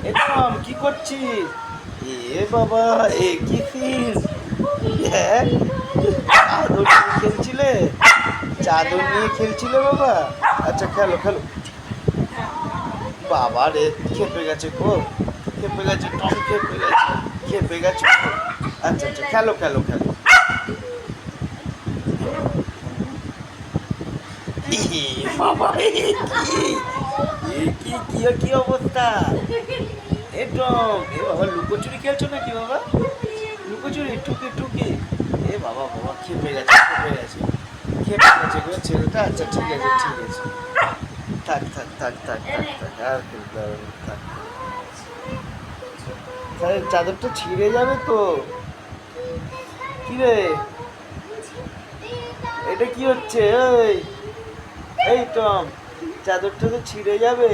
এরকম কি করছিস? এ বাবা, এ কি ফিস? হ্যাঁ, চাদর নিয়ে খেলছিলে? চাদর নিয়ে খেলছিলে বাবা? আচ্ছা, খেলো খেলো। বাবা রে, খেপে গেছে গো, খেপে গেছে টম, খেপে গেছে, খেপে গেছে। আচ্ছা আচ্ছা, খেলো খেলো খেলো। বাবা, এ কি, কি অবস্থা? এ টম, এ বাবা লুকোচুরি খেলছো নাকি বাবা? লুকোচুরি, টুকি টুকি। এ বাবা বাবা, খেপে গেছে, খেপে গেছে, খেপে গেছে গো ছেলেটা। আচ্ছা ঠিক আছে, ঠিক আছে, থাক থাক থাক থাক থাক থাক, আর খেলতে হবে না, থাক। তাহলে চাদরটা ছিঁড়ে যাবে তো। কি রে, এটা কি হচ্ছে? এই, এই টম, চাদরটা তো ছিঁড়ে যাবে।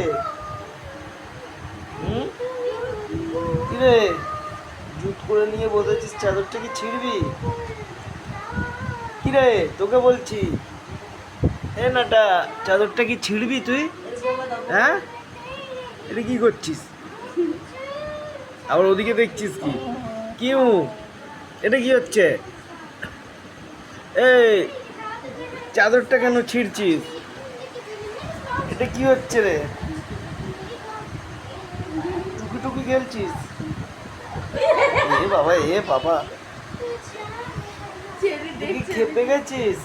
হুম, কি রে, জুত করে নিয়ে বসেছিস, চাদরটা কি ছিঁড়বি? কি রে, তোকে বলছি, এ নাটা, চাদরটা কি ছিঁড়বি তুই? হ্যাঁ, এটা কি করছিস? আবার ওদিকে দেখছিস কি? কিউ, এটা কি হচ্ছে? এই, চাদরটা কেন ছিঁড়ছিস? এটা কি হচ্ছে রে? টুকি টুকি খেলছিস? এ বাবা, এ বাবা, দেখি খেপে গেছিস।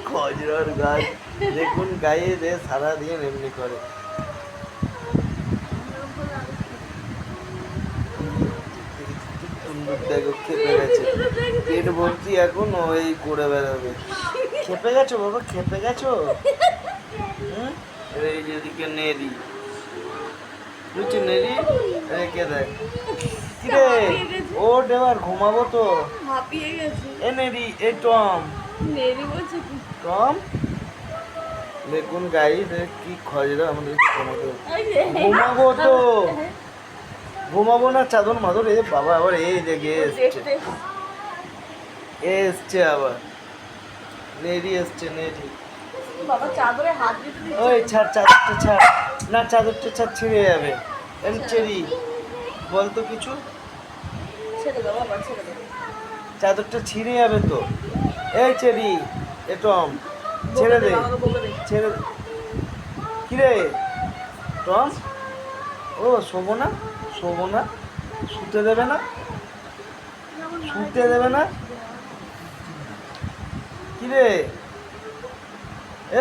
খজরার গাছ, দেখুন গায়ে রে সারাদিন এমনি করে। দেখো খেপে গেছে, পেট ভর্তি এখন ওই করে বেড়াবে। খেপে গেছো বাবা, খেপে গেছো? হুম, এই যেদিকে নেড়ি, বুঝছি নেড়ি, রেখে দেয়। কিরে, ও দেওয়ার ঘুমাবো তো। এ নেড়ি, এ টম, টম, দেখুন গাইস কি খজরা আমাদের ঘুমাতে। ঘুমাবো তো, ঘুমাবো না, চাদর মাদর। এ বাবা, আবার এই দেখে এসছে, এসছে আবার নেড়ি, এসছে নেড়ি। ওই ছাড়, চাদরটা ছাড়, না চাদরটা ছাড়, ছিঁড়ে যাবে। এম চেরি, বলতো কিছু, চাদরটা ছিঁড়ে যাবে তো। এই চেরি, এ টম, ছেড়ে দে, ছেড়ে। কিরে টম, ও শোবো না, শোবো না, শুতে দেবে না, শুতে দেবে না? কিরে